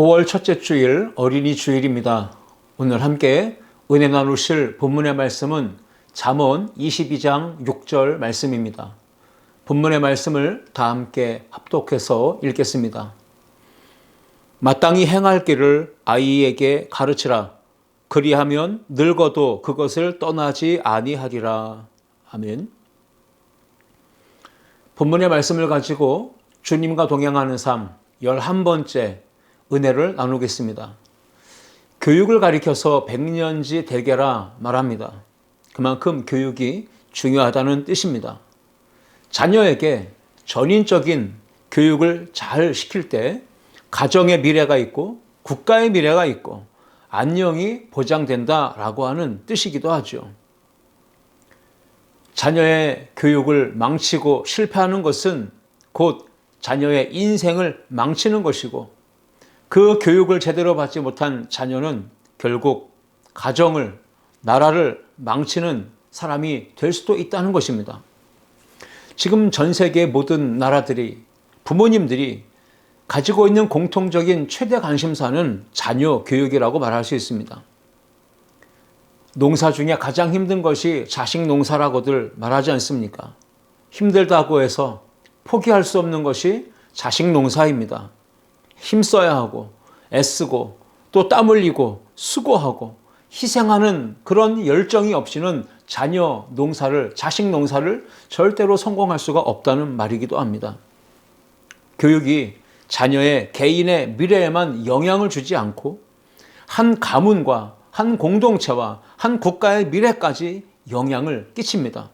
5월 첫째 주일 어린이 주일입니다. 오늘 함께 은혜 나누실 본문의 말씀은 잠언 22장 6절 말씀입니다. 본문의 말씀을 다 함께 합독해서 읽겠습니다. 마땅히 행할 길을 아이에게 가르치라. 그리하면 늙어도 그것을 떠나지 아니하리라. 아멘. 본문의 말씀을 가지고 주님과 동행하는 삶 11번째 은혜를 나누겠습니다. 교육을 가리켜서 백년지 대계라 말합니다. 그만큼 교육이 중요하다는 뜻입니다. 자녀에게 전인적인 교육을 잘 시킬 때 가정의 미래가 있고 국가의 미래가 있고 안녕이 보장된다라고 하는 뜻이기도 하죠. 자녀의 교육을 망치고 실패하는 것은 곧 자녀의 인생을 망치는 것이고 그 교육을 제대로 받지 못한 자녀는 결국 가정을, 나라를 망치는 사람이 될 수도 있다는 것입니다. 지금 전 세계 모든 나라들이, 부모님들이 가지고 있는 공통적인 최대 관심사는 자녀 교육이라고 말할 수 있습니다. 농사 중에 가장 힘든 것이 자식 농사라고들 말하지 않습니까? 힘들다고 해서 포기할 수 없는 것이 자식 농사입니다. 힘써야 하고 애쓰고 또 땀 흘리고 수고하고 희생하는 그런 열정이 없이는 자녀 농사를, 자식 농사를 절대로 성공할 수가 없다는 말이기도 합니다. 교육이 자녀의 개인의 미래에만 영향을 주지 않고 한 가문과 한 공동체와 한 국가의 미래까지 영향을 끼칩니다.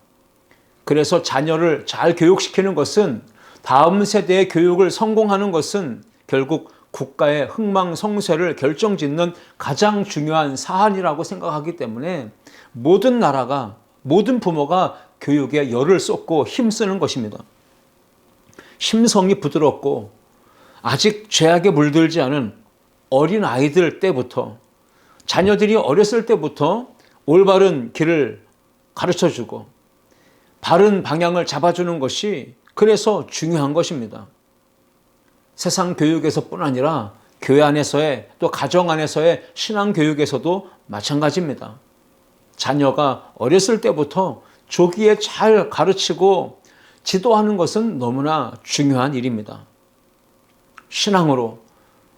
그래서 자녀를 잘 교육시키는 것은, 다음 세대의 교육을 성공하는 것은 결국 국가의 흥망성쇠를 결정짓는 가장 중요한 사안이라고 생각하기 때문에 모든 나라가, 모든 부모가 교육에 열을 쏟고 힘쓰는 것입니다. 심성이 부드럽고 아직 죄악에 물들지 않은 어린 아이들 때부터, 자녀들이 어렸을 때부터 올바른 길을 가르쳐주고 바른 방향을 잡아주는 것이 그래서 중요한 것입니다. 세상 교육에서뿐 아니라 교회 안에서의, 또 가정 안에서의 신앙 교육에서도 마찬가지입니다. 자녀가 어렸을 때부터 조기에 잘 가르치고 지도하는 것은 너무나 중요한 일입니다. 신앙으로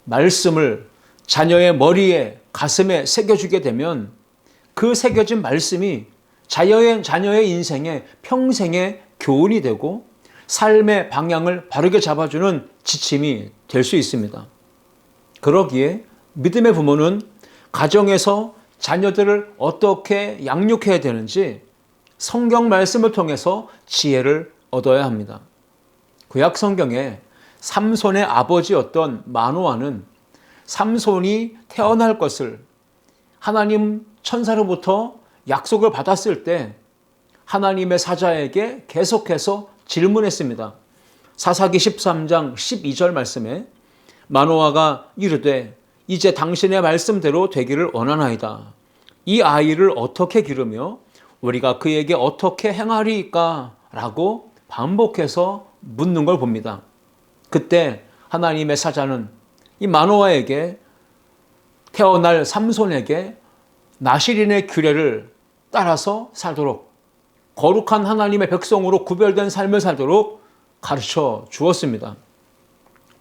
말씀을 자녀의 머리에, 가슴에 새겨주게 되면 그 새겨진 말씀이 자녀의 인생에 평생의 교훈이 되고 삶의 방향을 바르게 잡아주는 지침이 될 수 있습니다. 그러기에 믿음의 부모는 가정에서 자녀들을 어떻게 양육해야 되는지 성경 말씀을 통해서 지혜를 얻어야 합니다. 구약 성경에 삼손의 아버지였던 마노아는 삼손이 태어날 것을 하나님 천사로부터 약속을 받았을 때 하나님의 사자에게 계속해서 질문했습니다. 사사기 13장 12절 말씀에 마노아가 이르되 이제 당신의 말씀대로 되기를 원하나이다. 이 아이를 어떻게 기르며 우리가 그에게 어떻게 행하리이까? 라고 반복해서 묻는 걸 봅니다. 그때 하나님의 사자는 이 마노아에게, 태어날 삼손에게 나실인의 규례를 따라서 살도록, 거룩한 하나님의 백성으로 구별된 삶을 살도록 가르쳐 주었습니다.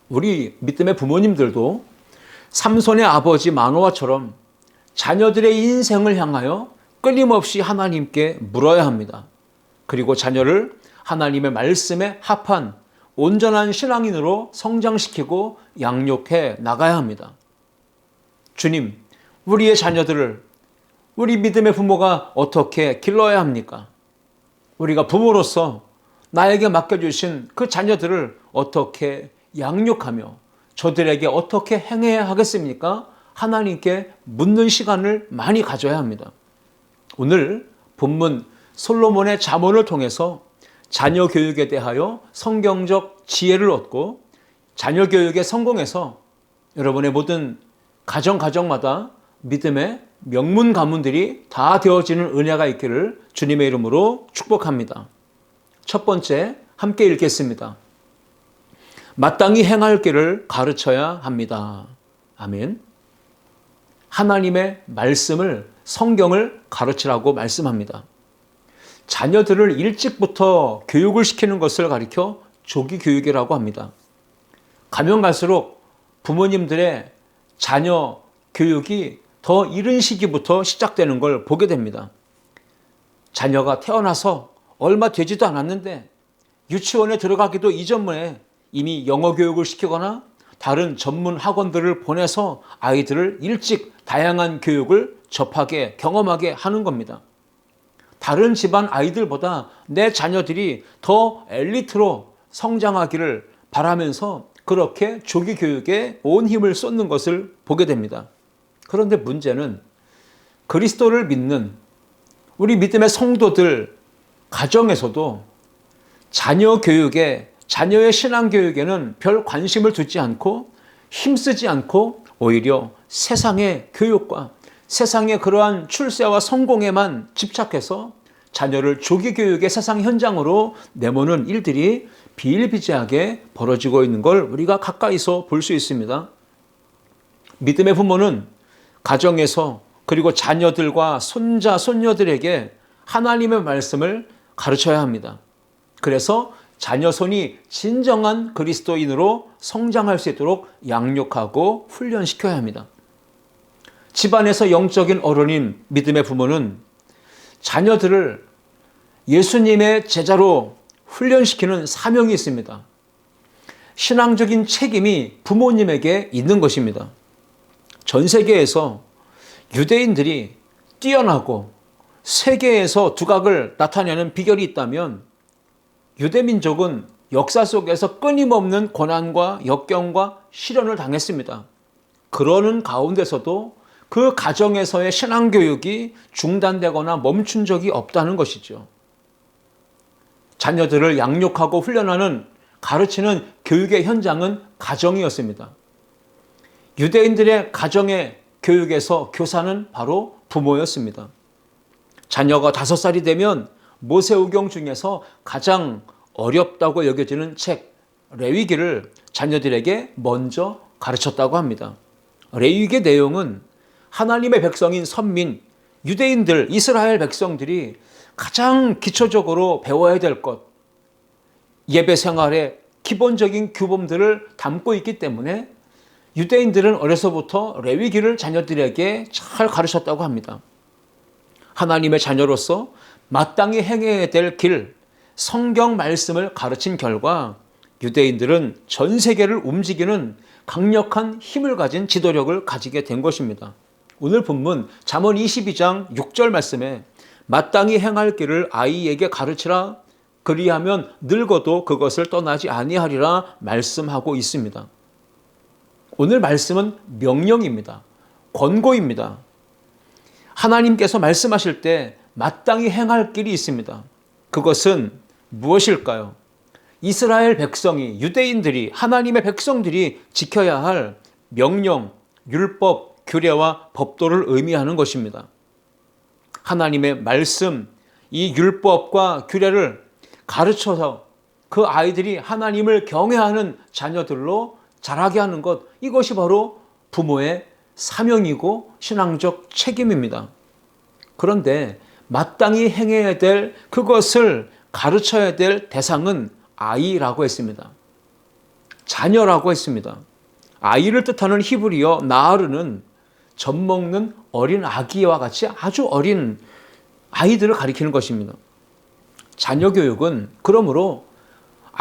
우리 믿음의 부모님들도 삼손의 아버지 마노아처럼 자녀들의 인생을 향하여 끊임없이 하나님께 물어야 합니다. 그리고 자녀를 하나님의 말씀에 합한 온전한 신앙인으로 성장시키고 양육해 나가야 합니다. 주님, 우리의 자녀들을 우리 믿음의 부모가 어떻게 길러야 합니까? 우리가 부모로서 나에게 맡겨주신 그 자녀들을 어떻게 양육하며 저들에게 어떻게 행해야 하겠습니까? 하나님께 묻는 시간을 많이 가져야 합니다. 오늘 본문 솔로몬의 잠언을 통해서 자녀 교육에 대하여 성경적 지혜를 얻고 자녀 교육에 성공해서 여러분의 모든 가정마다 믿음의 명문 가문들이 다 되어지는 은혜가 있기를 주님의 이름으로 축복합니다. 첫 번째, 함께 읽겠습니다. 마땅히 행할 길을 가르쳐야 합니다. 아멘. 하나님의 말씀을, 성경을 가르치라고 말씀합니다. 자녀들을 일찍부터 교육을 시키는 것을 가리켜 조기 교육이라고 합니다. 가면 갈수록 부모님들의 자녀 교육이 더 이른 시기부터 시작되는 걸 보게 됩니다. 자녀가 태어나서 얼마 되지도 않았는데 유치원에 들어가기도 이전에 이미 영어 교육을 시키거나 다른 전문 학원들을 보내서 아이들을 일찍 다양한 교육을 접하게, 경험하게 하는 겁니다. 다른 집안 아이들보다 내 자녀들이 더 엘리트로 성장하기를 바라면서 그렇게 조기 교육에 온 힘을 쏟는 것을 보게 됩니다. 그런데 문제는 그리스도를 믿는 우리 믿음의 성도들 가정에서도 자녀 교육에, 자녀의 신앙 교육에는 별 관심을 두지 않고 힘쓰지 않고 오히려 세상의 교육과 세상의 그러한 출세와 성공에만 집착해서 자녀를 조기 교육의 세상 현장으로 내모는 일들이 비일비재하게 벌어지고 있는 걸 우리가 가까이서 볼 수 있습니다. 믿음의 부모는 가정에서 그리고 자녀들과 손자, 손녀들에게 하나님의 말씀을 가르쳐야 합니다. 그래서 자녀 손이 진정한 그리스도인으로 성장할 수 있도록 양육하고 훈련시켜야 합니다. 집안에서 영적인 어른인 믿음의 부모는 자녀들을 예수님의 제자로 훈련시키는 사명이 있습니다. 신앙적인 책임이 부모님에게 있는 것입니다. 전 세계에서 유대인들이 뛰어나고 세계에서 두각을 나타내는 비결이 있다면 유대민족은 역사 속에서 끊임없는 고난과 역경과 시련을 당했습니다. 그러는 가운데서도 그 가정에서의 신앙교육이 중단되거나 멈춘 적이 없다는 것이죠. 자녀들을 양육하고 훈련하는, 가르치는 교육의 현장은 가정이었습니다. 유대인들의 가정의 교육에서 교사는 바로 부모였습니다. 자녀가 5살이 되면 모세오경 중에서 가장 어렵다고 여겨지는 책 레위기를 자녀들에게 먼저 가르쳤다고 합니다. 레위기의 내용은 하나님의 백성인 선민, 유대인들, 이스라엘 백성들이 가장 기초적으로 배워야 될 것, 예배 생활의 기본적인 규범들을 담고 있기 때문에 유대인들은 어려서부터 레위기를 자녀들에게 잘 가르쳤다고 합니다. 하나님의 자녀로서 마땅히 행해야 될 길, 성경 말씀을 가르친 결과 유대인들은 전 세계를 움직이는 강력한 힘을 가진 지도력을 가지게 된 것입니다. 오늘 본문 잠언 22장 6절 말씀에 마땅히 행할 길을 아이에게 가르치라, 그리하면 늙어도 그것을 떠나지 아니하리라 말씀하고 있습니다. 오늘 말씀은 명령입니다. 권고입니다. 하나님께서 말씀하실 때 마땅히 행할 길이 있습니다. 그것은 무엇일까요? 이스라엘 백성이, 유대인들이, 하나님의 백성들이 지켜야 할 명령, 율법, 규례와 법도를 의미하는 것입니다. 하나님의 말씀, 이 율법과 규례를 가르쳐서 그 아이들이 하나님을 경외하는 자녀들로 자라게 하는 것, 이것이 바로 부모의 사명이고 신앙적 책임입니다. 그런데 마땅히 행해야 될, 그것을 가르쳐야 될 대상은 아이라고 했습니다. 자녀라고 했습니다. 아이를 뜻하는 히브리어 나하르는 젖 먹는 어린 아기와 같이 아주 어린 아이들을 가리키는 것입니다. 자녀 교육은 그러므로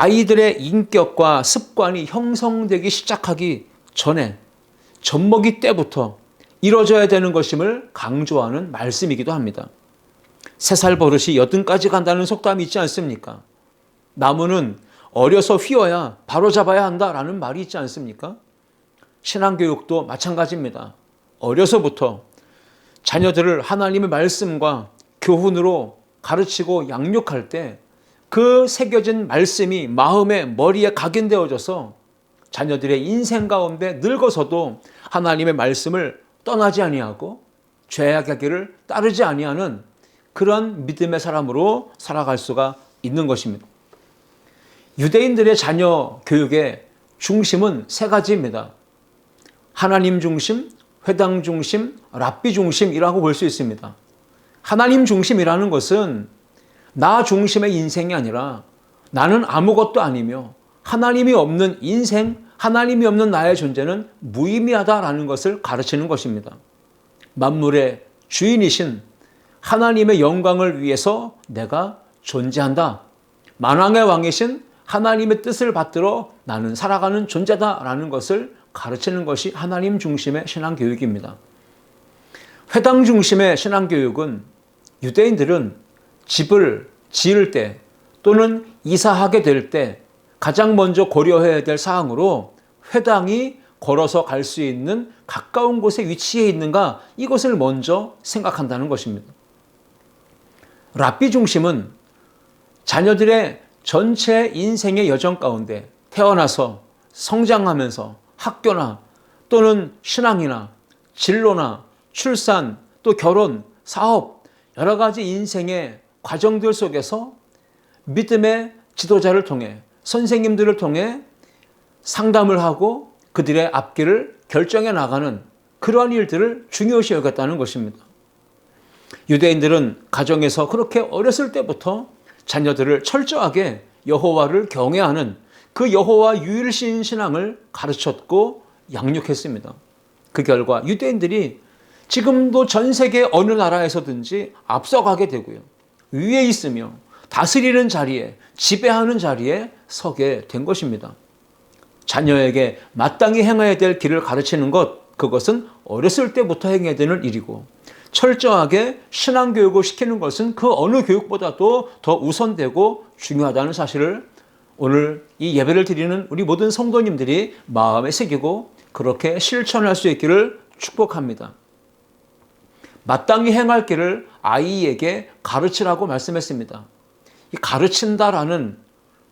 아이들의 인격과 습관이 형성되기 시작하기 전에 젖먹이 때부터 이루어져야 되는 것임을 강조하는 말씀이기도 합니다. 3살 버릇이 80까지 간다는 속담이 있지 않습니까? 나무는 어려서 휘어야 바로 잡아야 한다라는 말이 있지 않습니까? 신앙교육도 마찬가지입니다. 어려서부터 자녀들을 하나님의 말씀과 교훈으로 가르치고 양육할 때 그 새겨진 말씀이 마음에, 머리에 각인되어져서 자녀들의 인생 가운데 늙어서도 하나님의 말씀을 떠나지 아니하고 죄악의 길을 따르지 아니하는 그런 믿음의 사람으로 살아갈 수가 있는 것입니다. 유대인들의 자녀 교육의 중심은 3가지입니다. 하나님 중심, 회당 중심, 랍비 중심이라고 볼 수 있습니다. 하나님 중심이라는 것은 나 중심의 인생이 아니라 나는 아무것도 아니며 하나님이 없는 인생, 하나님이 없는 나의 존재는 무의미하다라는 것을 가르치는 것입니다. 만물의 주인이신 하나님의 영광을 위해서 내가 존재한다. 만왕의 왕이신 하나님의 뜻을 받들어 나는 살아가는 존재다라는 것을 가르치는 것이 하나님 중심의 신앙교육입니다. 회당 중심의 신앙교육은 유대인들은 집을 지을 때 또는 이사하게 될 때 가장 먼저 고려해야 될 사항으로 회당이 걸어서 갈 수 있는 가까운 곳에 위치해 있는가 이것을 먼저 생각한다는 것입니다. 랍비 중심은 자녀들의 전체 인생의 여정 가운데 태어나서 성장하면서 학교나 또는 신앙이나 진로나 출산 또 결혼, 사업 여러 가지 인생의 과정들 속에서 믿음의 지도자를 통해 선생님들을 통해 상담을 하고 그들의 앞길을 결정해 나가는 그러한 일들을 중요시 여겼다는 것입니다. 유대인들은 가정에서 그렇게 어렸을 때부터 자녀들을 철저하게 여호와를 경외하는 그 여호와 유일신 신앙을 가르쳤고 양육했습니다. 그 결과 유대인들이 지금도 전 세계 어느 나라에서든지 앞서가게 되고요. 위에 있으며 다스리는 자리에, 지배하는 자리에 서게 된 것입니다. 자녀에게 마땅히 행해야 될 길을 가르치는 것, 그것은 어렸을 때부터 행해야 되는 일이고 철저하게 신앙교육을 시키는 것은 그 어느 교육보다도 더 우선되고 중요하다는 사실을 오늘 이 예배를 드리는 우리 모든 성도님들이 마음에 새기고 그렇게 실천할 수 있기를 축복합니다. 마땅히 행할 길을 아이에게 가르치라고 말씀했습니다. 이 가르친다라는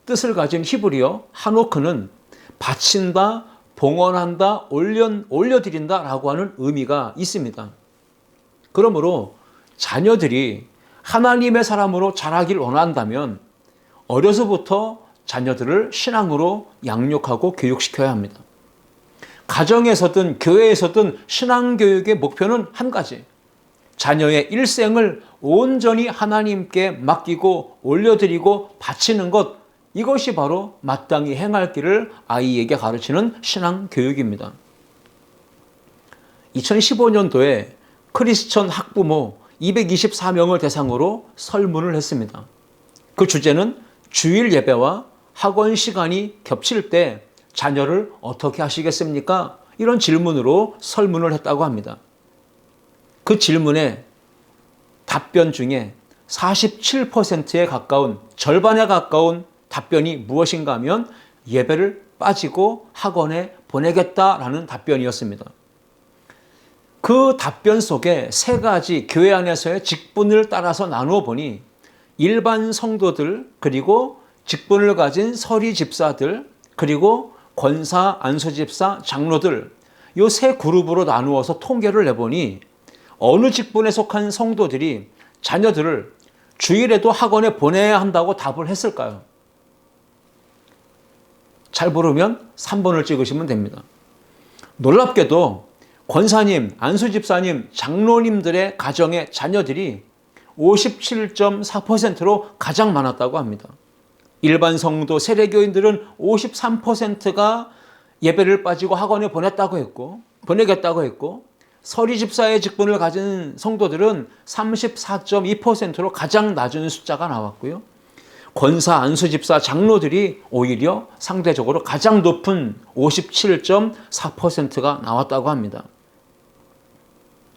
뜻을 가진 히브리어 하노크는 바친다, 봉헌한다, 올려드린다라고 하는 의미가 있습니다. 그러므로 자녀들이 하나님의 사람으로 자라길 원한다면 어려서부터 자녀들을 신앙으로 양육하고 교육시켜야 합니다. 가정에서든 교회에서든 신앙교육의 목표는 한 가지. 자녀의 일생을 온전히 하나님께 맡기고 올려드리고 바치는 것, 이것이 바로 마땅히 행할 길을 아이에게 가르치는 신앙교육입니다. 2015년도에 크리스천 학부모 224명을 대상으로 설문을 했습니다. 그 주제는 주일 예배와 학원 시간이 겹칠 때 자녀를 어떻게 하시겠습니까? 이런 질문으로 설문을 했다고 합니다. 그 질문에 답변 중에 47%에 가까운, 절반에 가까운 답변이 무엇인가 하면 예배를 빠지고 학원에 보내겠다라는 답변이었습니다. 그 답변 속에 세 가지 교회 안에서의 직분을 따라서 나누어 보니 일반 성도들, 그리고 직분을 가진 서리 집사들, 그리고 권사, 안수집사, 장로들, 이 세 그룹으로 나누어서 통계를 내보니 어느 직분에 속한 성도들이 자녀들을 주일에도 학원에 보내야 한다고 답을 했을까요? 잘 모르면 3번을 찍으시면 됩니다. 놀랍게도 권사님, 안수집사님, 장로님들의 가정의 자녀들이 57.4%로 가장 많았다고 합니다. 일반 성도 세례교인들은 53%가 예배를 빠지고 학원에 보내겠다고 했고 서리 집사의 직분을 가진 성도들은 34.2%로 가장 낮은 숫자가 나왔고요. 권사, 안수 집사, 장로들이 오히려 상대적으로 가장 높은 57.4%가 나왔다고 합니다.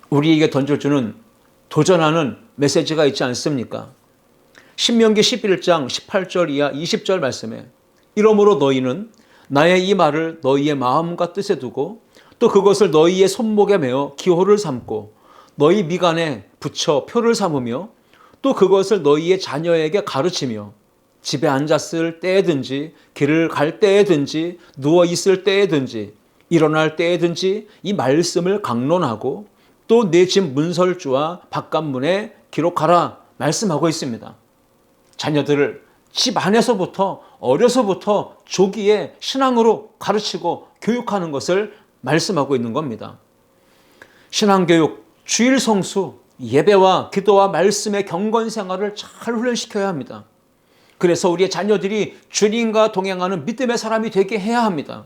우리에게 던져주는 도전하는 메시지가 있지 않습니까? 신명기 11장 18절 이하 20절 말씀에 이러므로 너희는 나의 이 말을 너희의 마음과 뜻에 두고 또 그것을 너희의 손목에 메어 기호를 삼고 너희 미간에 붙여 표를 삼으며 또 그것을 너희의 자녀에게 가르치며 집에 앉았을 때에든지 길을 갈 때에든지 누워 있을 때에든지 일어날 때에든지 이 말씀을 강론하고 또 내 집 문설주와 바깥문에 기록하라 말씀하고 있습니다. 자녀들을 집 안에서부터 어려서부터 조기에 신앙으로 가르치고 교육하는 것을 말씀하고 있는 겁니다. 신앙교육, 주일 성수, 예배와 기도와 말씀의 경건 생활을 잘 훈련시켜야 합니다. 그래서 우리의 자녀들이 주님과 동행하는 믿음의 사람이 되게 해야 합니다.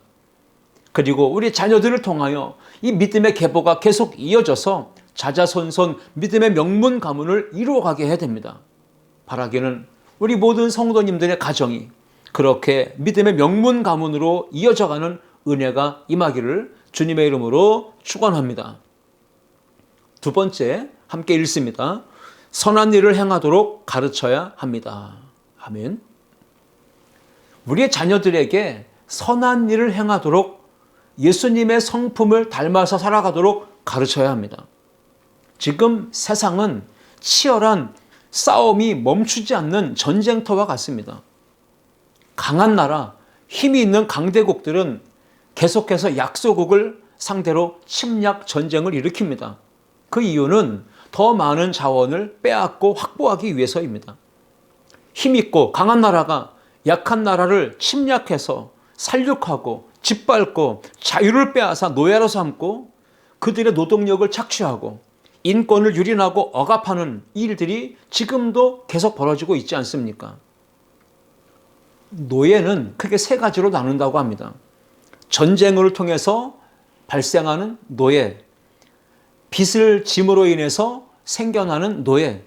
그리고 우리 자녀들을 통하여 이 믿음의 계보가 계속 이어져서 자자손손 믿음의 명문 가문을 이루어가게 해야 됩니다. 바라기는 우리 모든 성도님들의 가정이 그렇게 믿음의 명문 가문으로 이어져가는 은혜가 임하기를 주님의 이름으로 축원합니다. 두 번째, 함께 읽습니다. 선한 일을 행하도록 가르쳐야 합니다. 아멘. 우리의 자녀들에게 선한 일을 행하도록 예수님의 성품을 닮아서 살아가도록 가르쳐야 합니다. 지금 세상은 치열한 싸움이 멈추지 않는 전쟁터와 같습니다. 강한 나라, 힘이 있는 강대국들은 계속해서 약소국을 상대로 침략 전쟁을 일으킵니다. 그 이유는 더 많은 자원을 빼앗고 확보하기 위해서입니다. 힘있고 강한 나라가 약한 나라를 침략해서 살육하고 짓밟고 자유를 빼앗아 노예로 삼고 그들의 노동력을 착취하고 인권을 유린하고 억압하는 일들이 지금도 계속 벌어지고 있지 않습니까? 노예는 크게 세 가지로 나눈다고 합니다. 전쟁을 통해서 발생하는 노예, 빚을 짐으로 인해서 생겨나는 노예,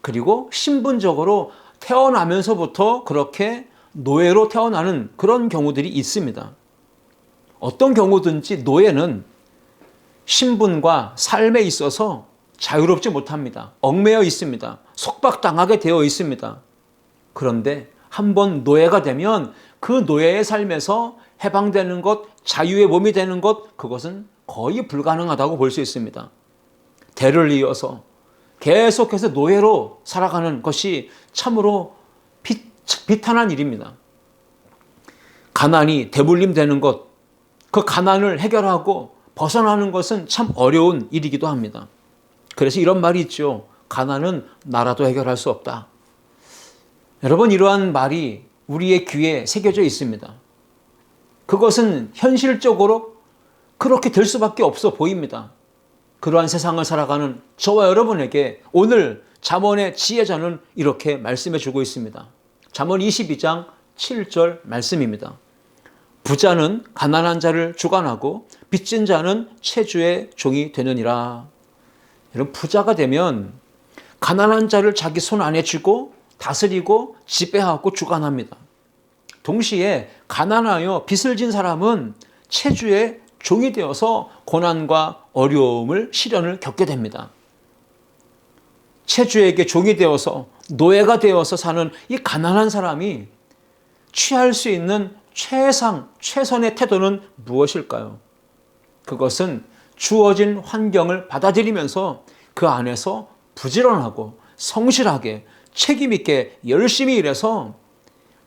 그리고 신분적으로 태어나면서부터 그렇게 노예로 태어나는 그런 경우들이 있습니다. 어떤 경우든지 노예는 신분과 삶에 있어서 자유롭지 못합니다. 얽매여 있습니다. 속박당하게 되어 있습니다. 그런데 한번 노예가 되면 그 노예의 삶에서 해방되는 것, 자유의 몸이 되는 것, 그것은 거의 불가능하다고 볼 수 있습니다. 대를 이어서 계속해서 노예로 살아가는 것이 참으로 비탄한 일입니다. 가난이 대물림되는 것, 그 가난을 해결하고 벗어나는 것은 참 어려운 일이기도 합니다. 그래서 이런 말이 있죠. 가난은 나라도 해결할 수 없다. 여러분, 이러한 말이 우리의 귀에 새겨져 있습니다. 그것은 현실적으로 그렇게 될 수밖에 없어 보입니다. 그러한 세상을 살아가는 저와 여러분에게 오늘 잠언의 지혜자는 이렇게 말씀해 주고 있습니다. 잠언 22장 7절 말씀입니다. 부자는 가난한 자를 주관하고 빚진 자는 채주의 종이 되느니라. 여러분, 부자가 되면 가난한 자를 자기 손 안에 쥐고 다스리고 지배하고 주관합니다. 동시에 가난하여 빚을 진 사람은 채주의 종이 되어서 고난과 어려움을 시련을 겪게 됩니다. 채주에게 종이 되어서 노예가 되어서 사는 이 가난한 사람이 취할 수 있는 최선의 태도는 무엇일까요? 그것은 주어진 환경을 받아들이면서 그 안에서 부지런하고 성실하게 책임있게 열심히 일해서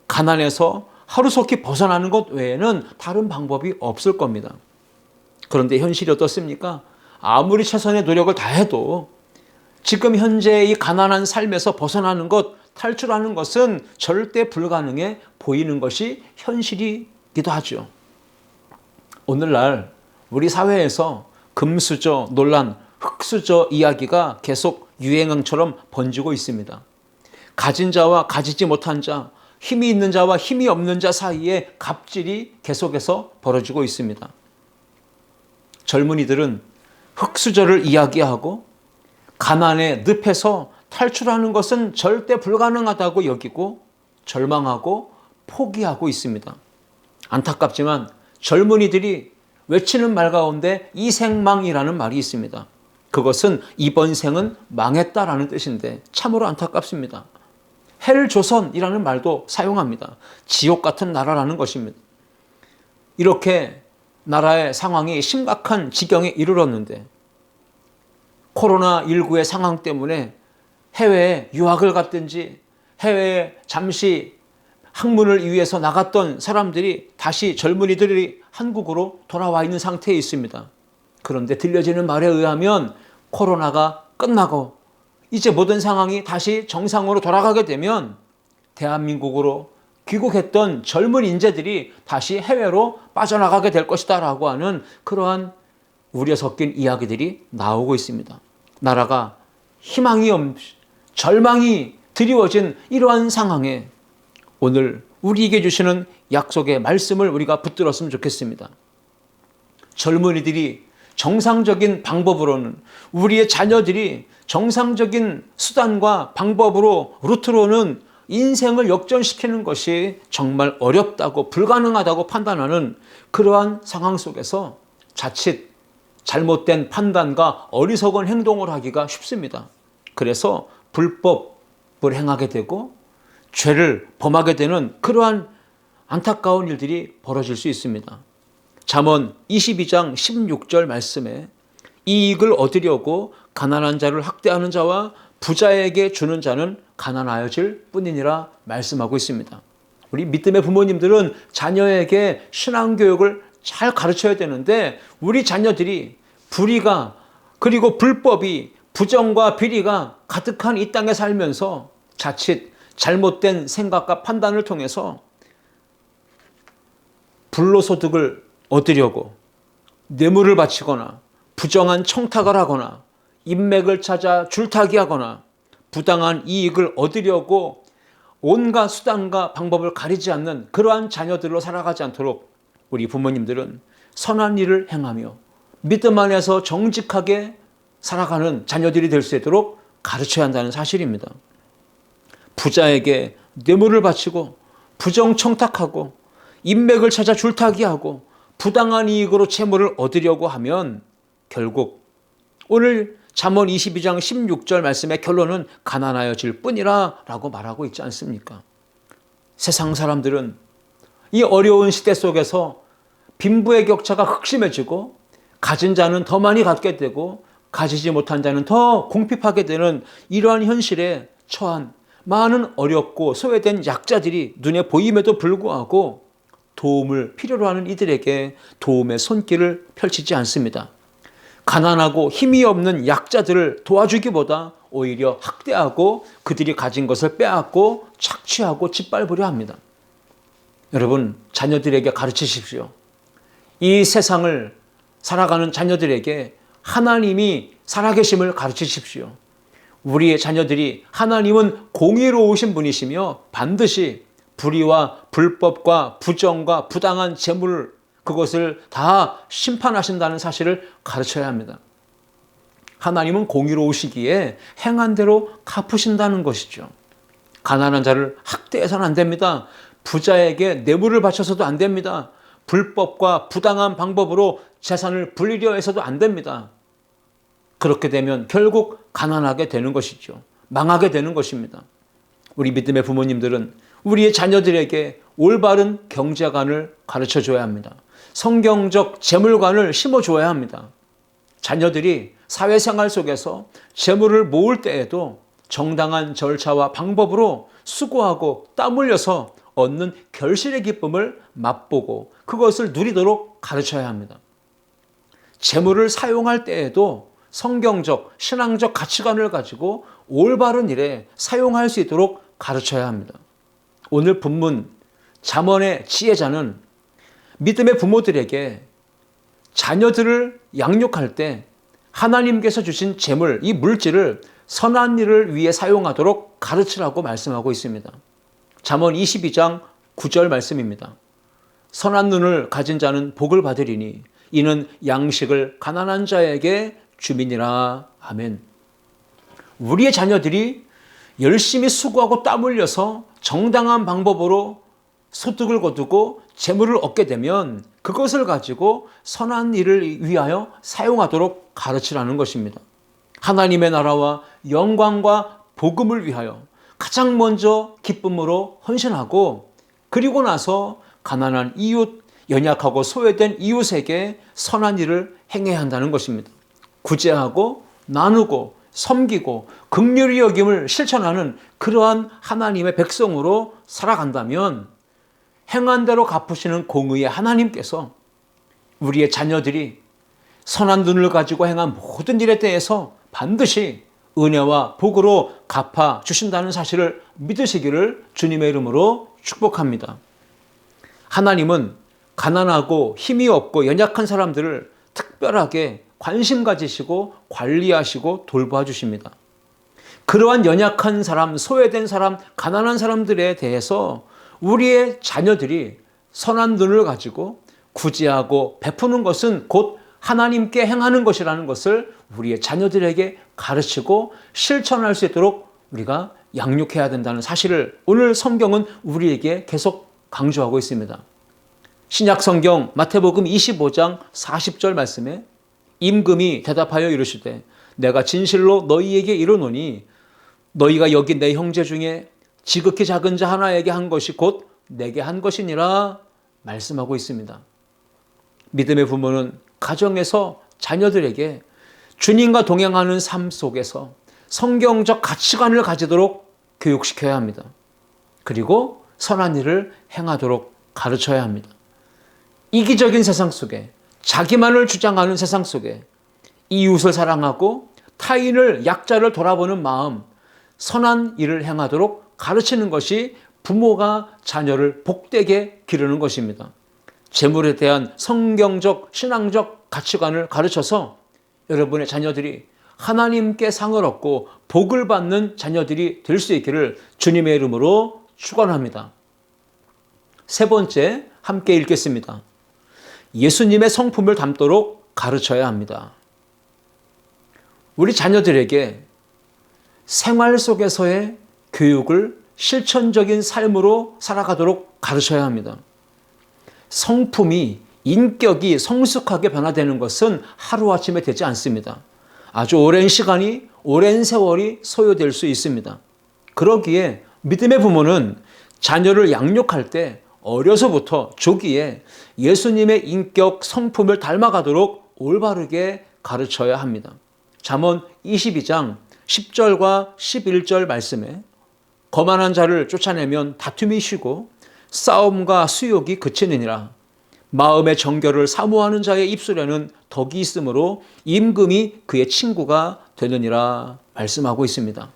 가난에서 하루속히 벗어나는 것 외에는 다른 방법이 없을 겁니다. 그런데 현실이 어떻습니까? 아무리 최선의 노력을 다해도 지금 현재 이 가난한 삶에서 벗어나는 것, 탈출하는 것은 절대 불가능해 보이는 것이 현실이기도 하죠. 오늘날 우리 사회에서 금수저 논란, 흙수저 이야기가 계속 유행처럼 번지고 있습니다. 가진 자와 가지지 못한 자, 힘이 있는 자와 힘이 없는 자 사이에 갑질이 계속해서 벌어지고 있습니다. 젊은이들은 흙수저를 이야기하고 가난의 늪에서 탈출하는 것은 절대 불가능하다고 여기고 절망하고 포기하고 있습니다. 안타깝지만 젊은이들이 외치는 말 가운데 이생망이라는 말이 있습니다. 그것은 이번 생은 망했다라는 뜻인데 참으로 안타깝습니다. 헬조선이라는 말도 사용합니다. 지옥 같은 나라라는 것입니다. 이렇게 나라의 상황이 심각한 지경에 이르렀는데 코로나19의 상황 때문에 해외에 유학을 갔든지 해외에 잠시 학문을 위해서 나갔던 사람들이 다시 젊은이들이 한국으로 돌아와 있는 상태에 있습니다. 그런데 들려지는 말에 의하면 코로나가 끝나고 이제 모든 상황이 다시 정상으로 돌아가게 되면 대한민국으로 귀국했던 젊은 인재들이 다시 해외로 빠져나가게 될 것이다 라고 하는 그러한 우려 섞인 이야기들이 나오고 있습니다. 나라가 희망이 없이 절망이 드리워진 이러한 상황에 오늘 우리에게 주시는 약속의 말씀을 우리가 붙들었으면 좋겠습니다. 젊은이들이 정상적인 방법으로는, 우리의 자녀들이 정상적인 수단과 방법으로 루트로는 인생을 역전시키는 것이 정말 어렵다고 불가능하다고 판단하는 그러한 상황 속에서 자칫 잘못된 판단과 어리석은 행동을 하기가 쉽습니다. 그래서 불법을 행하게 되고 죄를 범하게 되는 그러한 안타까운 일들이 벌어질 수 있습니다. 잠언 22장 16절 말씀에 이익을 얻으려고 가난한 자를 학대하는 자와 부자에게 주는 자는 가난하여질 뿐이니라 말씀하고 있습니다. 우리 믿음의 부모님들은 자녀에게 신앙교육을 잘 가르쳐야 되는데 우리 자녀들이 불의가 그리고 불법이 부정과 비리가 가득한 이 땅에 살면서 자칫 잘못된 생각과 판단을 통해서 불로소득을 얻으려고 뇌물을 바치거나 부정한 청탁을 하거나 인맥을 찾아 줄타기하거나 부당한 이익을 얻으려고 온갖 수단과 방법을 가리지 않는 그러한 자녀들로 살아가지 않도록 우리 부모님들은 선한 일을 행하며 믿음 안에서 정직하게 살아가는 자녀들이 될 수 있도록 가르쳐야 한다는 사실입니다. 부자에게 뇌물을 바치고 부정 청탁하고 인맥을 찾아 줄타기하고 부당한 이익으로 재물을 얻으려고 하면 결국 오늘 잠언 22장 16절 말씀의 결론은 가난하여질 뿐이라 라고 말하고 있지 않습니까? 세상 사람들은 이 어려운 시대 속에서 빈부의 격차가 흑심해지고 가진 자는 더 많이 갖게 되고 가지지 못한 자는 더 궁핍하게 되는 이러한 현실에 처한 많은 어렵고 소외된 약자들이 눈에 보임에도 불구하고 도움을 필요로 하는 이들에게 도움의 손길을 펼치지 않습니다. 가난하고 힘이 없는 약자들을 도와주기보다 오히려 학대하고 그들이 가진 것을 빼앗고 착취하고 짓밟으려 합니다. 여러분, 자녀들에게 가르치십시오. 이 세상을 살아가는 자녀들에게 하나님이 살아계심을 가르치십시오. 우리의 자녀들이 하나님은 공의로우신 분이시며 반드시 불의와 불법과 부정과 부당한 재물 그것을 다 심판하신다는 사실을 가르쳐야 합니다. 하나님은 공의로우시기에 행한 대로 갚으신다는 것이죠. 가난한 자를 학대해서는 안 됩니다. 부자에게 뇌물을 바쳐서도 안 됩니다. 불법과 부당한 방법으로 재산을 불리려 해서도 안 됩니다. 그렇게 되면 결국 가난하게 되는 것이죠. 망하게 되는 것입니다. 우리 믿음의 부모님들은 우리의 자녀들에게 올바른 경제관을 가르쳐줘야 합니다. 성경적 재물관을 심어줘야 합니다. 자녀들이 사회생활 속에서 재물을 모을 때에도 정당한 절차와 방법으로 수고하고 땀 흘려서 얻는 결실의 기쁨을 맛보고 그것을 누리도록 가르쳐야 합니다. 재물을 사용할 때에도 성경적, 신앙적 가치관을 가지고 올바른 일에 사용할 수 있도록 가르쳐야 합니다. 오늘 본문 잠언의 지혜자는 믿음의 부모들에게 자녀들을 양육할 때 하나님께서 주신 재물, 이 물질을 선한 일을 위해 사용하도록 가르치라고 말씀하고 있습니다. 잠언 22장 9절 말씀입니다. 선한 눈을 가진 자는 복을 받으리니 이는 양식을 가난한 자에게 주민이라. 아멘. 우리의 자녀들이 열심히 수고하고 땀 흘려서 정당한 방법으로 소득을 거두고 재물을 얻게 되면 그것을 가지고 선한 일을 위하여 사용하도록 가르치라는 것입니다. 하나님의 나라와 영광과 복음을 위하여 가장 먼저 기쁨으로 헌신하고 그리고 나서 가난한 이웃, 연약하고 소외된 이웃에게 선한 일을 행해야 한다는 것입니다. 구제하고 나누고 섬기고 긍휼히 여김을 실천하는 그러한 하나님의 백성으로 살아간다면 행한 대로 갚으시는 공의의 하나님께서 우리의 자녀들이 선한 눈을 가지고 행한 모든 일에 대해서 반드시 은혜와 복으로 갚아 주신다는 사실을 믿으시기를 주님의 이름으로 축복합니다. 하나님은 가난하고 힘이 없고 연약한 사람들을 특별하게 관심 가지시고 관리하시고 돌봐 주십니다. 그러한 연약한 사람, 소외된 사람, 가난한 사람들에 대해서 우리의 자녀들이 선한 눈을 가지고 구제하고 베푸는 것은 곧 하나님께 행하는 것이라는 것을 우리의 자녀들에게 가르치고 실천할 수 있도록 우리가 양육해야 된다는 사실을 오늘 성경은 우리에게 계속 강조하고 있습니다. 신약 성경 마태복음 25장 40절 말씀에 임금이 대답하여 이르시되 내가 진실로 너희에게 이르노니 너희가 여기 내 형제 중에 지극히 작은 자 하나에게 한 것이 곧 내게 한 것이니라 말씀하고 있습니다. 믿음의 부모는 가정에서 자녀들에게 주님과 동행하는 삶 속에서 성경적 가치관을 가지도록 교육시켜야 합니다. 그리고 선한 일을 행하도록 가르쳐야 합니다. 이기적인 세상 속에 자기만을 주장하는 세상 속에 이웃을 사랑하고 타인을 약자를 돌아보는 마음, 선한 일을 행하도록 가르치는 것이 부모가 자녀를 복되게 기르는 것입니다. 재물에 대한 성경적, 신앙적 가치관을 가르쳐서 여러분의 자녀들이 하나님께 상을 얻고 복을 받는 자녀들이 될 수 있기를 주님의 이름으로 축원합니다. 세 번째, 함께 읽겠습니다. 예수님의 성품을 담도록 가르쳐야 합니다. 우리 자녀들에게 생활 속에서의 교육을 실천적인 삶으로 살아가도록 가르쳐야 합니다. 성품이, 인격이 성숙하게 변화되는 것은 하루아침에 되지 않습니다. 아주 오랜 시간이, 오랜 세월이 소요될 수 있습니다. 그러기에 믿음의 부모는 자녀를 양육할 때 어려서부터 조기에 예수님의 인격, 성품을 닮아가도록 올바르게 가르쳐야 합니다. 잠언 22장 10절과 11절 말씀에 거만한 자를 쫓아내면 다툼이 쉬고 싸움과 수욕이 그치느니라. 마음의 정결을 사모하는 자의 입술에는 덕이 있으므로 임금이 그의 친구가 되느니라 말씀하고 있습니다.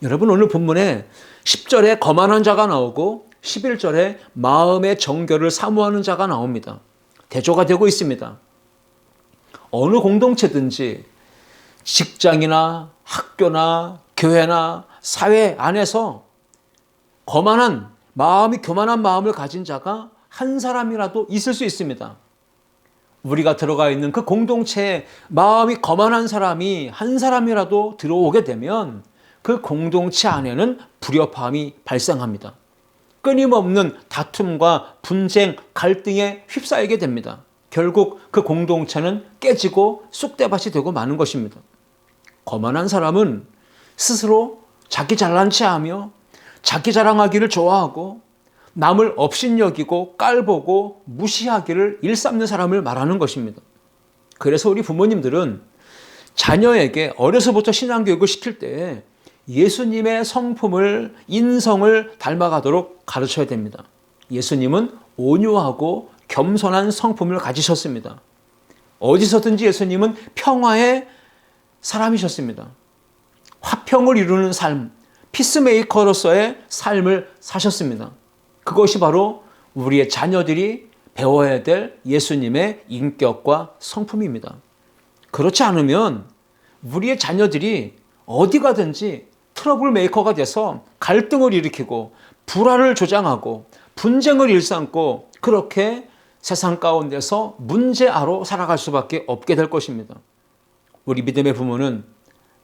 여러분, 오늘 본문에 10절에 거만한 자가 나오고 11절에 마음의 정결을 사모하는 자가 나옵니다. 대조가 되고 있습니다. 어느 공동체든지 직장이나 학교나 교회나 사회 안에서 교만한 마음을 가진 자가 한 사람이라도 있을 수 있습니다. 우리가 들어가 있는 그 공동체에 마음이 거만한 사람이 한 사람이라도 들어오게 되면 그 공동체 안에는 불협화음이 발생합니다. 끊임없는 다툼과 분쟁, 갈등에 휩싸이게 됩니다. 결국 그 공동체는 깨지고 쑥대밭이 되고 마는 것입니다. 거만한 사람은 스스로 자기 잘난 체하며 자기 자랑하기를 좋아하고 남을 업신여기고 깔보고 무시하기를 일삼는 사람을 말하는 것입니다. 그래서 우리 부모님들은 자녀에게 어려서부터 신앙교육을 시킬 때 예수님의 성품을, 인성을 닮아가도록 가르쳐야 됩니다. 예수님은 온유하고 겸손한 성품을 가지셨습니다. 어디서든지 예수님은 평화의 사람이셨습니다. 화평을 이루는 삶, 피스메이커로서의 삶을 사셨습니다. 그것이 바로 우리의 자녀들이 배워야 될 예수님의 인격과 성품입니다. 그렇지 않으면 우리의 자녀들이 어디 가든지 트러블 메이커가 돼서 갈등을 일으키고 불화를 조장하고 분쟁을 일삼고 그렇게 세상 가운데서 문제아로 살아갈 수밖에 없게 될 것입니다. 우리 믿음의 부모는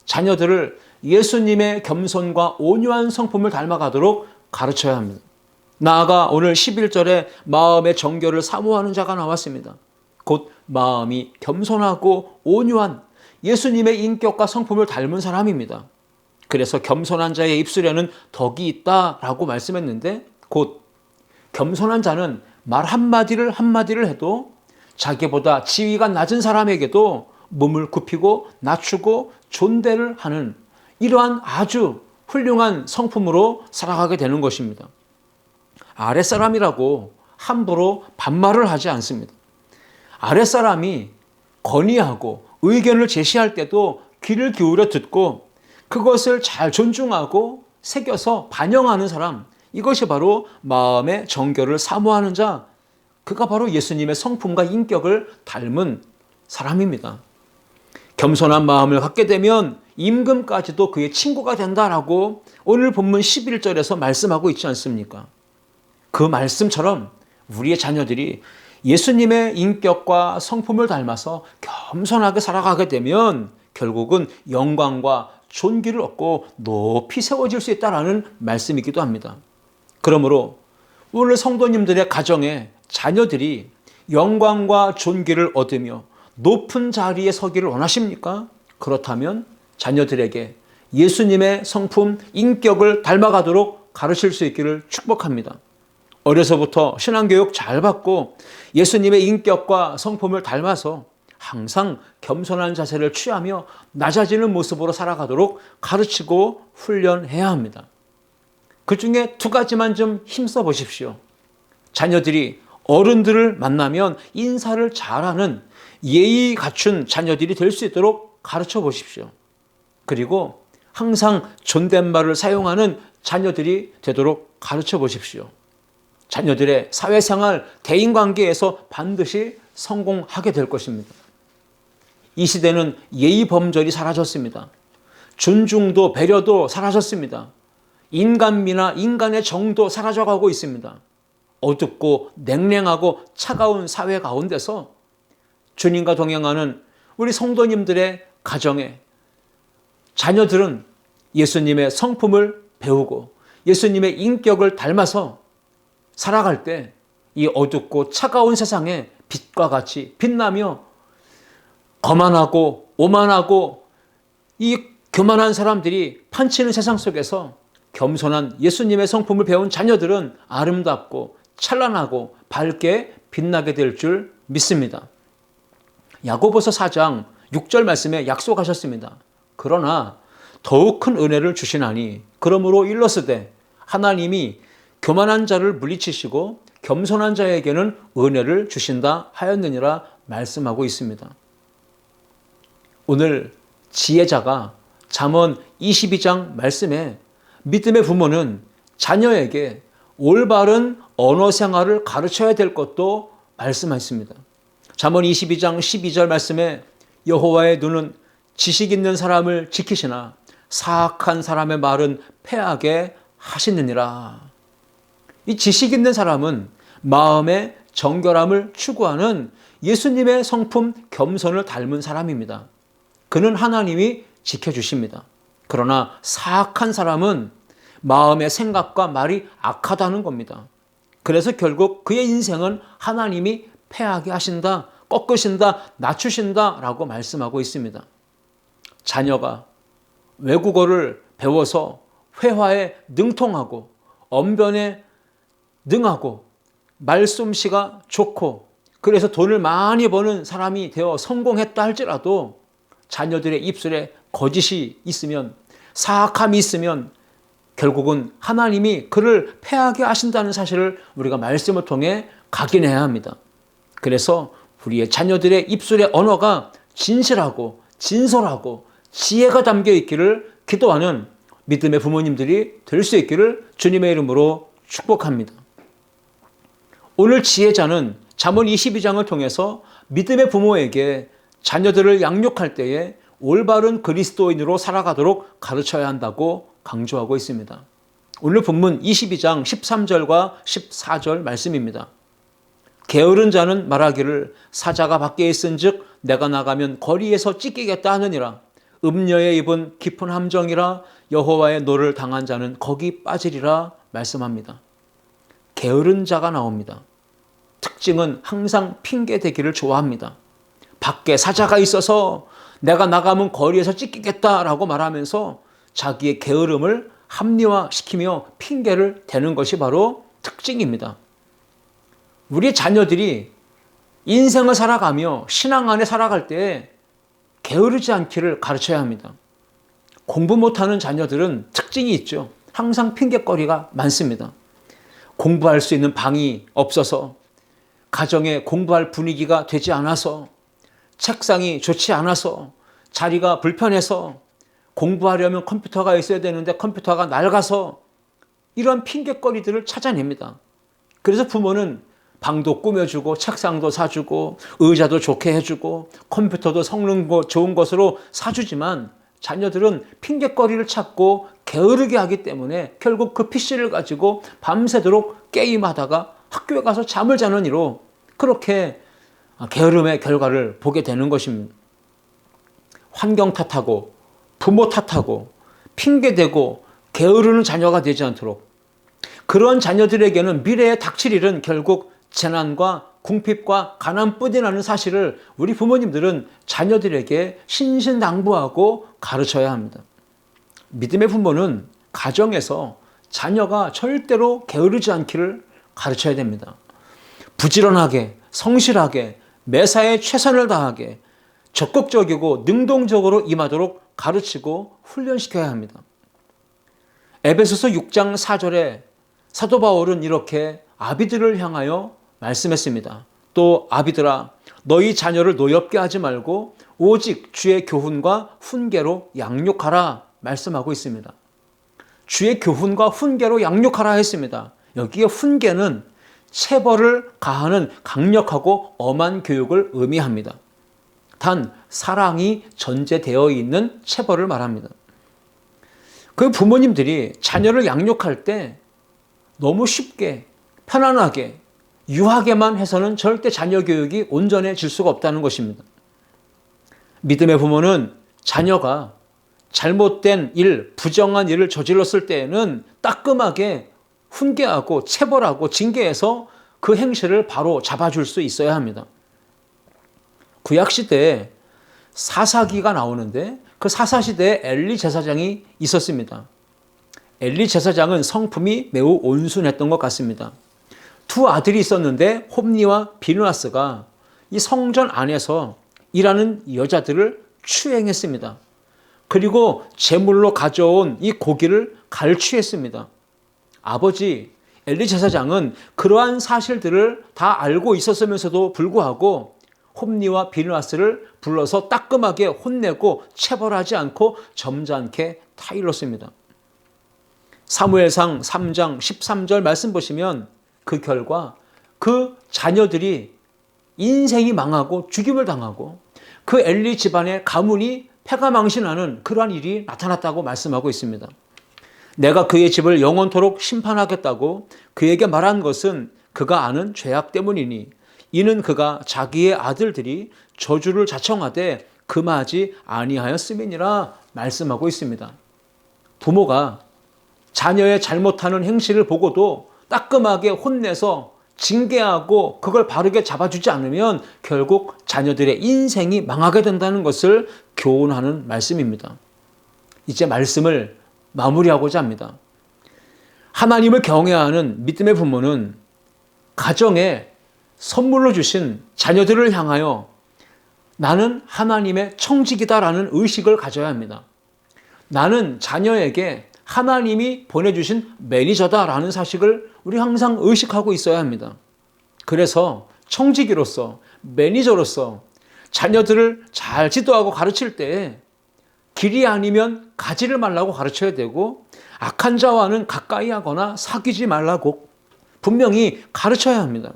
자녀들을 예수님의 겸손과 온유한 성품을 닮아가도록 가르쳐야 합니다. 나아가 오늘 11절에 마음의 정결을 사모하는 자가 나왔습니다. 곧 마음이 겸손하고 온유한 예수님의 인격과 성품을 닮은 사람입니다. 그래서 겸손한 자의 입술에는 덕이 있다라고 말씀했는데 곧 겸손한 자는 말 한마디를 해도 자기보다 지위가 낮은 사람에게도 몸을 굽히고 낮추고 존대를 하는 이러한 아주 훌륭한 성품으로 살아가게 되는 것입니다. 아랫사람이라고 함부로 반말을 하지 않습니다. 아랫사람이 건의하고 의견을 제시할 때도 귀를 기울여 듣고 그것을 잘 존중하고 새겨서 반영하는 사람, 이것이 바로 마음의 정결을 사모하는 자, 그가 바로 예수님의 성품과 인격을 닮은 사람입니다. 겸손한 마음을 갖게 되면 임금까지도 그의 친구가 된다라고 오늘 본문 11절에서 말씀하고 있지 않습니까? 그 말씀처럼 우리의 자녀들이 예수님의 인격과 성품을 닮아서 겸손하게 살아가게 되면 결국은 영광과 존귀를 얻고 높이 세워질 수 있다는 말씀이기도 합니다. 그러므로 오늘 성도님들의 가정에 자녀들이 영광과 존귀를 얻으며 높은 자리에 서기를 원하십니까? 그렇다면 자녀들에게 예수님의 성품, 인격을 닮아가도록 가르칠 수 있기를 축복합니다. 어려서부터 신앙교육 잘 받고 예수님의 인격과 성품을 닮아서 항상 겸손한 자세를 취하며 낮아지는 모습으로 살아가도록 가르치고 훈련해야 합니다. 그 중에 두 가지만 좀 힘써 보십시오. 자녀들이 어른들을 만나면 인사를 잘하는 예의 갖춘 자녀들이 될 수 있도록 가르쳐 보십시오. 그리고 항상 존댓말을 사용하는 자녀들이 되도록 가르쳐 보십시오. 자녀들의 사회생활, 대인관계에서 반드시 성공하게 될 것입니다. 이 시대는 예의 범절이 사라졌습니다. 존중도 배려도 사라졌습니다. 인간미나 인간의 정도 사라져가고 있습니다. 어둡고 냉랭하고 차가운 사회 가운데서 주님과 동행하는 우리 성도님들의 가정에 자녀들은 예수님의 성품을 배우고 예수님의 인격을 닮아서 살아갈 때 이 어둡고 차가운 세상에 빛과 같이 빛나며 거만하고 오만하고 이 교만한 사람들이 판치는 세상 속에서 겸손한 예수님의 성품을 배운 자녀들은 아름답고 찬란하고 밝게 빛나게 될 줄 믿습니다. 야고보서 4장 6절 말씀에 약속하셨습니다. 그러나 더욱 큰 은혜를 주시나니 그러므로 일러스되 하나님이 교만한 자를 물리치시고 겸손한 자에게는 은혜를 주신다 하였느니라 말씀하고 있습니다. 오늘 지혜자가 잠언 22장 말씀에 믿음의 부모는 자녀에게 올바른 언어 생활을 가르쳐야 될 것도 말씀하셨습니다. 잠언 22장 12절 말씀에 여호와의 눈은 지식 있는 사람을 지키시나 사악한 사람의 말은 패하게 하시느니라. 이 지식 있는 사람은 마음의 정결함을 추구하는 예수님의 성품 겸손을 닮은 사람입니다. 그는 하나님이 지켜주십니다. 그러나 사악한 사람은 마음의 생각과 말이 악하다는 겁니다. 그래서 결국 그의 인생은 하나님이 패하게 하신다, 꺾으신다, 낮추신다 라고 말씀하고 있습니다. 자녀가 외국어를 배워서 회화에 능통하고 언변에 능하고 말솜씨가 좋고 그래서 돈을 많이 버는 사람이 되어 성공했다 할지라도 자녀들의 입술에 거짓이 있으면 사악함이 있으면 결국은 하나님이 그를 패하게 하신다는 사실을 우리가 말씀을 통해 각인해야 합니다. 그래서 우리의 자녀들의 입술의 언어가 진실하고 진솔하고 지혜가 담겨 있기를 기도하는 믿음의 부모님들이 될 수 있기를 주님의 이름으로 축복합니다. 오늘 지혜자는 잠언 22장을 통해서 믿음의 부모에게 자녀들을 양육할 때에 올바른 그리스도인으로 살아가도록 가르쳐야 한다고 강조하고 있습니다. 오늘 본문 22장 13절과 14절 말씀입니다. 게으른 자는 말하기를 사자가 밖에 있은즉 내가 나가면 거리에서 찢기겠다 하느니라. 음녀의 입은 깊은 함정이라 여호와의 노를 당한 자는 거기 빠지리라 말씀합니다. 게으른 자가 나옵니다. 특징은 항상 핑계대기를 좋아합니다. 밖에 사자가 있어서 내가 나가면 거리에서 찢기겠다라고 말하면서 자기의 게으름을 합리화시키며 핑계를 대는 것이 바로 특징입니다. 우리 자녀들이 인생을 살아가며 신앙 안에 살아갈 때 게으르지 않기를 가르쳐야 합니다. 공부 못하는 자녀들은 특징이 있죠. 항상 핑계거리가 많습니다. 공부할 수 있는 방이 없어서, 가정에 공부할 분위기가 되지 않아서, 책상이 좋지 않아서, 자리가 불편해서, 공부하려면 컴퓨터가 있어야 되는데 컴퓨터가 낡아서 이런 핑계거리들을 찾아냅니다. 그래서 부모는 방도 꾸며주고 책상도 사주고 의자도 좋게 해주고 컴퓨터도 성능 좋은 것으로 사주지만 자녀들은 핑계거리를 찾고 게으르게 하기 때문에 결국 그 PC를 가지고 밤새도록 게임하다가 학교에 가서 잠을 자는 이로 그렇게 게으름의 결과를 보게 되는 것입니다. 환경 탓하고 부모 탓하고 핑계대고 게으르는 자녀가 되지 않도록, 그런 자녀들에게는 미래에 닥칠 일은 결국 재난과 궁핍과 가난뿐이라는 사실을 우리 부모님들은 자녀들에게 신신당부하고 가르쳐야 합니다. 믿음의 부모는 가정에서 자녀가 절대로 게으르지 않기를 가르쳐야 됩니다. 부지런하게, 성실하게, 매사에 최선을 다하게 적극적이고 능동적으로 임하도록 가르치고 훈련시켜야 합니다. 에베소서 6장 4절에 사도 바울은 이렇게 아비들을 향하여 말씀했습니다. 또 아비들아, 너희 자녀를 노엽게 하지 말고 오직 주의 교훈과 훈계로 양육하라 말씀하고 있습니다. 주의 교훈과 훈계로 양육하라 했습니다. 여기에 훈계는 체벌을 가하는 강력하고 엄한 교육을 의미합니다. 단 사랑이 전제되어 있는 체벌을 말합니다. 그 부모님들이 자녀를 양육할 때 너무 쉽게 편안하게 유하게만 해서는 절대 자녀 교육이 온전해질 수가 없다는 것입니다. 믿음의 부모는 자녀가 잘못된 일, 부정한 일을 저질렀을 때에는 따끔하게 훈계하고 체벌하고 징계해서 그 행실을 바로 잡아줄 수 있어야 합니다. 구약시대에 사사기가 나오는데 그 사사시대에 엘리 제사장이 있었습니다. 엘리 제사장은 성품이 매우 온순했던 것 같습니다. 두 아들이 있었는데 홈니와 비느하스가 이 성전 안에서 일하는 여자들을 추행했습니다. 그리고 제물로 가져온 이 고기를 갈취했습니다. 아버지 엘리 제사장은 그러한 사실들을 다 알고 있었으면서도 불구하고 홈니와 비느하스를 불러서 따끔하게 혼내고 체벌하지 않고 점잖게 타일렀습니다. 사무엘상 3장 13절 말씀 보시면 그 결과 그 자녀들이 인생이 망하고 죽임을 당하고 그 엘리 집안의 가문이 패가망신하는 그러한 일이 나타났다고 말씀하고 있습니다. 내가 그의 집을 영원토록 심판하겠다고 그에게 말한 것은 그가 아는 죄악 때문이니 이는 그가 자기의 아들들이 저주를 자청하되 금하지 아니하였음이니라 말씀하고 있습니다. 부모가 자녀의 잘못하는 행실을 보고도 따끔하게 혼내서 징계하고 그걸 바르게 잡아주지 않으면 결국 자녀들의 인생이 망하게 된다는 것을 교훈하는 말씀입니다. 이제 말씀을 마무리하고자 합니다. 하나님을 경외하는 믿음의 부모는 가정에 선물로 주신 자녀들을 향하여 나는 하나님의 청직이다라는 의식을 가져야 합니다. 나는 자녀에게 하나님이 보내주신 매니저다라는 사실을 우리 항상 의식하고 있어야 합니다. 그래서 청지기로서 매니저로서 자녀들을 잘 지도하고 가르칠 때 길이 아니면 가지를 말라고 가르쳐야 되고 악한 자와는 가까이 하거나 사귀지 말라고 분명히 가르쳐야 합니다.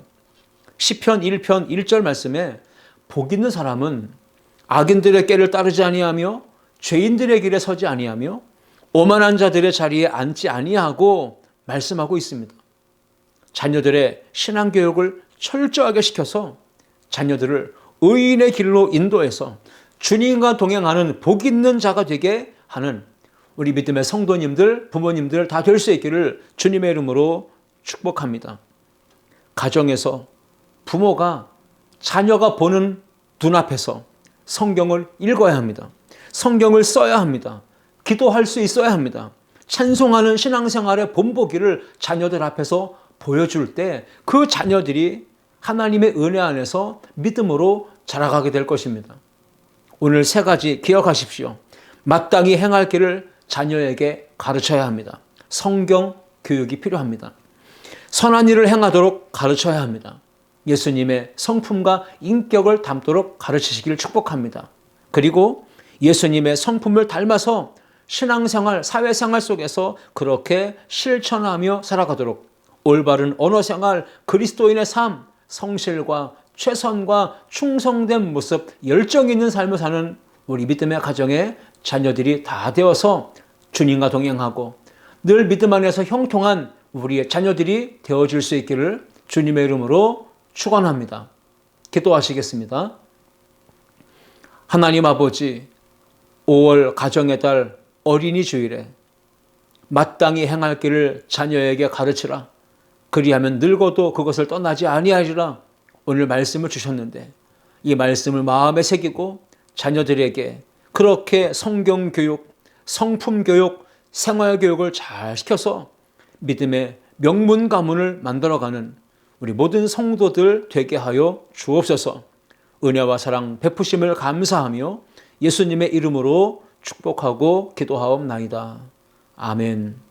시편 1편 1절 말씀에 복 있는 사람은 악인들의 꾀를 따르지 아니하며 죄인들의 길에 서지 아니하며 오만한 자들의 자리에 앉지 아니하고 말씀하고 있습니다. 자녀들의 신앙교육을 철저하게 시켜서 자녀들을 의인의 길로 인도해서 주님과 동행하는 복 있는 자가 되게 하는 우리 믿음의 성도님들, 부모님들 다 될 수 있기를 주님의 이름으로 축복합니다. 가정에서 부모가 자녀가 보는 눈앞에서 성경을 읽어야 합니다. 성경을 써야 합니다. 기도할 수 있어야 합니다. 찬송하는 신앙생활의 본보기를 자녀들 앞에서 보여줄 때 그 자녀들이 하나님의 은혜 안에서 믿음으로 자라가게 될 것입니다. 오늘 세 가지 기억하십시오. 마땅히 행할 길을 자녀에게 가르쳐야 합니다. 성경 교육이 필요합니다. 선한 일을 행하도록 가르쳐야 합니다. 예수님의 성품과 인격을 담도록 가르치시기를 축복합니다. 그리고 예수님의 성품을 닮아서 신앙생활, 사회생활 속에서 그렇게 실천하며 살아가도록 올바른 언어생활, 그리스도인의 삶, 성실과 최선과 충성된 모습, 열정 있는 삶을 사는 우리 믿음의 가정의 자녀들이 다 되어서 주님과 동행하고 늘 믿음 안에서 형통한 우리의 자녀들이 되어질 수 있기를 주님의 이름으로 축원합니다. 기도하시겠습니다. 하나님 아버지, 5월 가정의 달 어린이 주일에 마땅히 행할 길을 자녀에게 가르치라. 그리하면 늙어도 그것을 떠나지 아니하리라. 오늘 말씀을 주셨는데 이 말씀을 마음에 새기고 자녀들에게 그렇게 성경 교육, 성품 교육, 생활 교육을 잘 시켜서 믿음의 명문 가문을 만들어가는 우리 모든 성도들 되게 하여 주옵소서. 은혜와 사랑 베푸심을 감사하며 예수님의 이름으로 축복하고 기도하옵나이다. 아멘.